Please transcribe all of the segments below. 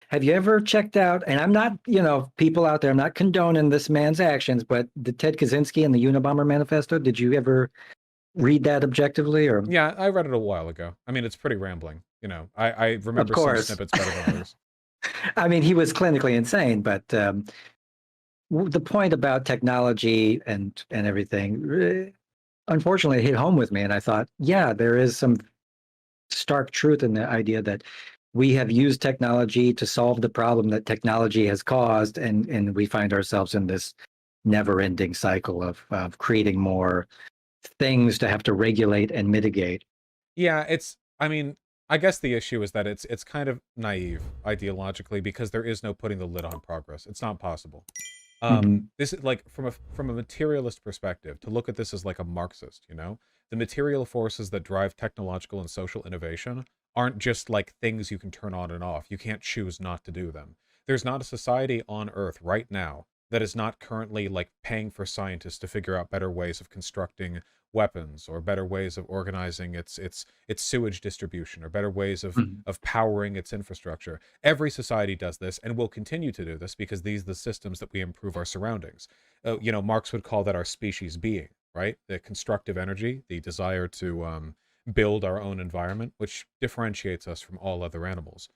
Have you ever checked out, and I'm not, people out there, I'm not condoning this man's actions, but the Ted Kaczynski and the Unabomber Manifesto, did you ever read that objectively or? Yeah, I read it a while ago. I mean, it's pretty rambling. I Of remember some course. snippets better than others. I mean, he was clinically insane, but the point about technology and everything, unfortunately, hit home with me. And I thought, yeah, there is some stark truth in the idea that we have used technology to solve the problem that technology has caused, and we find ourselves in this never-ending cycle of creating more things to have to regulate and mitigate. Yeah, I mean, I guess the issue is that it's kind of naive ideologically because there is no putting the lid on progress. It's not possible. Hmm. This is like from a materialist perspective, to look at this as like a Marxist, the material forces that drive technological and social innovation aren't just like things you can turn on and off. You can't choose not to do them. There's not a society on Earth right now that is not currently like paying for scientists to figure out better ways of constructing weapons or better ways of organizing its sewage distribution or better ways Hmm. of powering its infrastructure. Every society does this and will continue to do this because these are the systems that we improve our surroundings. Marx would call that our species being, right? The constructive energy, the desire to build our own environment, which differentiates us from all other animals.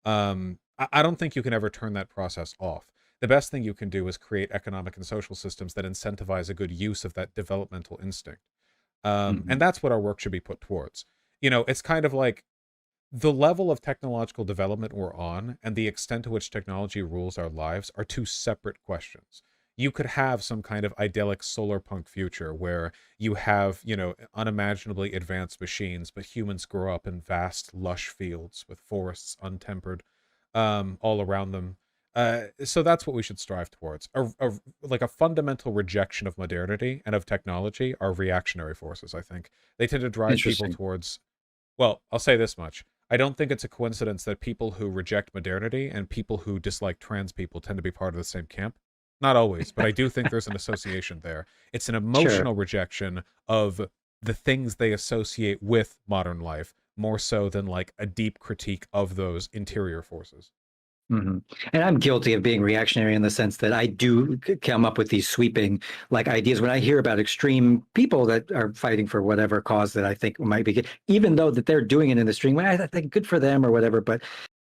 I don't think you can ever turn that process off. The best thing you can do is create economic and social systems that incentivize a good use of that developmental instinct. And Hmm. that's what our work should be put towards. It's kind of like the level of technological development we're on and the extent to which technology rules our lives are two separate questions. You could have some kind of idyllic solar punk future where you have, unimaginably advanced machines, but humans grow up in vast, lush fields with forests untempered, all around them. So that's what we should strive towards. Like a fundamental rejection of modernity and of technology are reactionary forces, I think. They tend to drive people Interesting. towards, well, I'll say this much. I don't think it's a coincidence that people who reject modernity and people who dislike trans people tend to be part of the same camp. Not always, but I do think there's an association there. It's an Sure. emotional rejection of the things they associate with modern life, more so than like a deep critique of those interior forces. Hmm. And I'm guilty of being reactionary in the sense that I do come up with these sweeping like ideas when I hear about extreme people that are fighting for whatever cause that I think might be good, even though that they're doing it in the extreme way. I think good for them or whatever. But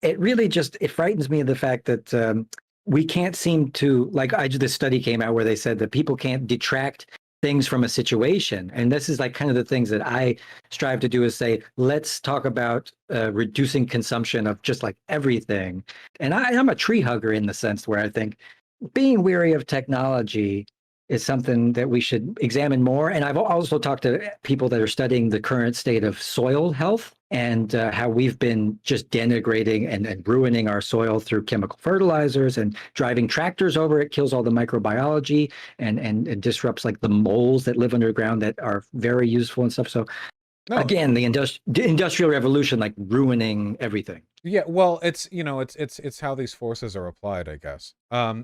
it really just it frightens me the fact that we can't seem to like. This study came out where they said that people can't detract things from a situation, and this is like kind of the things that I strive to do is say let's talk about reducing consumption of just like everything. And I'm a tree hugger in the sense where I think being weary of technology is something that we should examine more. And I've also talked to people that are studying the current state of soil health and how we've been just denigrating and ruining our soil through chemical fertilizers and driving tractors over it kills all the microbiology and it disrupts like the moles that live underground that are very useful and stuff. So No, again, the industrial revolution like ruining everything. yeah, well, it's how these forces are applied, I guess.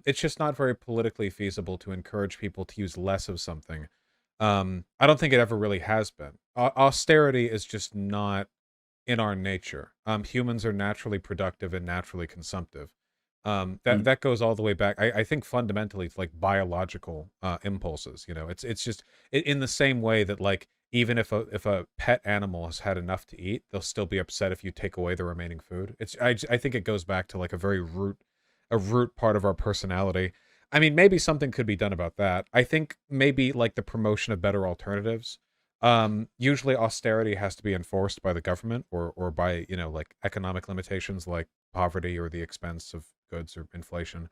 It's just not very politically feasible to encourage people to use less of something. I don't think it ever really has been. Austerity is just not in our nature. Humans are naturally productive and naturally consumptive. That goes all the way back. I think fundamentally it's like biological impulses. It's just in the same way that like even if a pet animal has had enough to eat, they'll still be upset if you take away the remaining food. I think it goes back to like a root part of our personality. I mean, maybe something could be done about that. I think maybe like the promotion of better alternatives. Usually austerity has to be enforced by the government or by, like economic limitations like poverty or the expense of goods or inflation.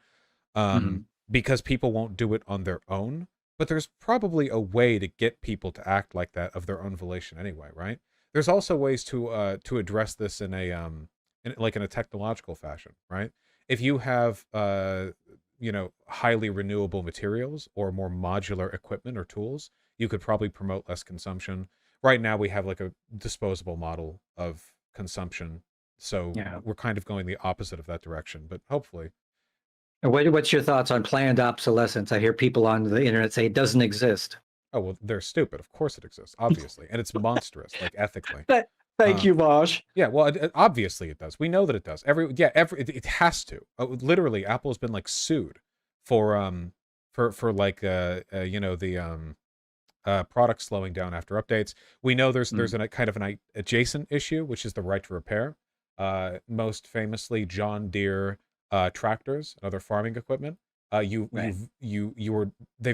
Mhm. Because people won't do it on their own. But there's probably a way to get people to act like that of their own volition anyway, right? There's also ways to address this in a technological fashion, right? If you have highly renewable materials or more modular equipment or tools, you could probably promote less consumption. Right now we have like a disposable model of consumption, so Yeah. we're kind of going the opposite of that direction, but hopefully. And what's your thoughts on planned obsolescence? I hear people on the internet say it doesn't exist. Oh, well, they're stupid. Of course it exists, obviously. And it's monstrous, like ethically. But Thank you, Vaush. Yeah, well, obviously it does. We know that it does. It has to. Literally, Apple has been like sued for like you know, the product slowing down after updates. We know there's a kind of an adjacent issue, which is the right to repair. Most famously, John Deere tractors and other farming equipment. They've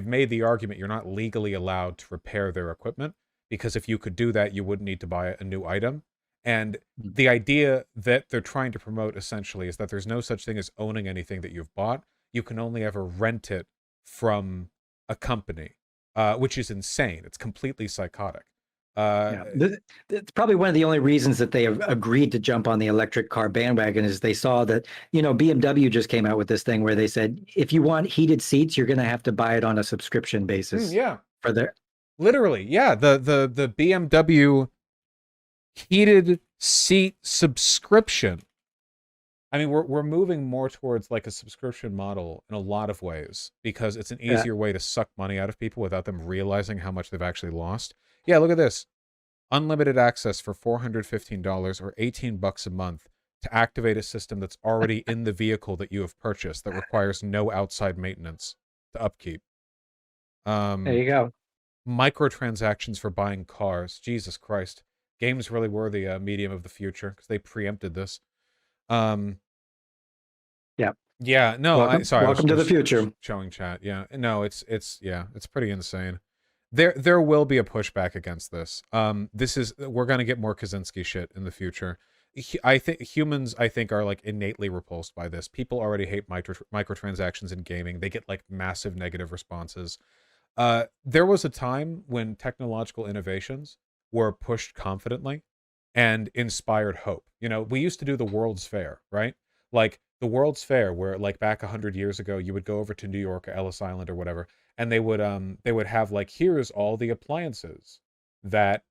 made the argument you're not legally allowed to repair their equipment, because if you could do that, you wouldn't need to buy a new item. And the idea that they're trying to promote essentially is that there's no such thing as owning anything that you've bought. You can only ever rent it from a company, which is insane. It's completely psychotic. It's probably one of the only reasons that they have agreed to jump on the electric car bandwagon is they saw that, you know, BMW just came out with this thing where they said, if you want heated seats, you're going to have to buy it on a subscription basis. Yeah. For their literally, yeah. The BMW heated seat subscription. I mean, we're moving more towards like a subscription model in a lot of ways, because it's an easier way to suck money out of people without them realizing how much they've actually lost. Yeah, look at this. Unlimited access for $415 or $18 a month to activate a system that's already in the vehicle that you have purchased that requires no outside maintenance to upkeep. There you go. Microtransactions for buying cars. Jesus Christ. Games really were the medium of the future because they preempted this. Yeah, no, welcome to the future. Showing chat. Yeah, no, it's pretty insane. There will be a pushback against this. We're going to get more Kaczynski shit in the future. I think humans are like innately repulsed by this. People already hate microtransactions in gaming. They get like massive negative responses. There was a time when technological innovations were pushed confidently and inspired hope. You know, we used to do the World's Fair, right? Like the World's Fair, where like back 100 years ago, you would go over to New York or Ellis Island or whatever, and they would have like, here's all the appliances that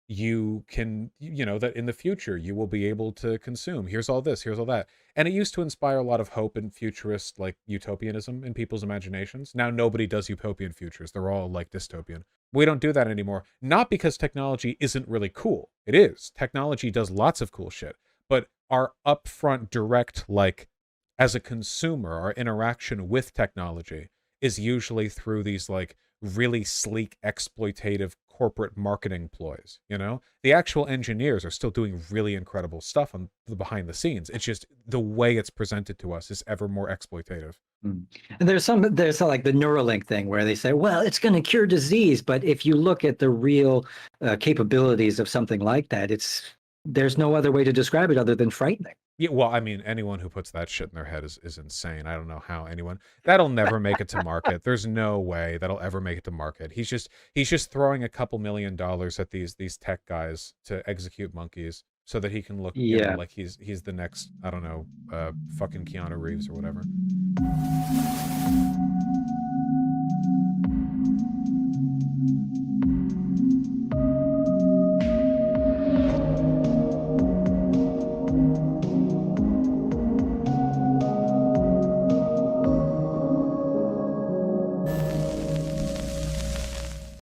you can, you know, that in the future you will be able to consume. Here's all this, here's all that. And it used to inspire a lot of hope and futurist like utopianism in people's imaginations. Now nobody does utopian futures. They're all like dystopian. We don't do that anymore. Not because technology isn't really cool. It is. Technology does lots of cool shit. But our upfront direct, like as a consumer, our interaction with technology is usually through these like really sleek, exploitative corporate marketing ploys. You know, the actual engineers are still doing really incredible stuff on the behind the scenes. It's just the way it's presented to us is ever more exploitative. And there's like the Neuralink thing where they say, well, it's going to cure disease, but if you look at the real capabilities of something like that, there's no other way to describe it other than frightening. Yeah, well, I mean, anyone who puts that shit in their head is insane. I don't know how that'll never make it to market. There's no way that'll ever make it to market. He's just throwing a couple $1 million at these tech guys to execute monkeys so that he can look, you know, like he's the next, I don't know, fucking Keanu Reeves or whatever.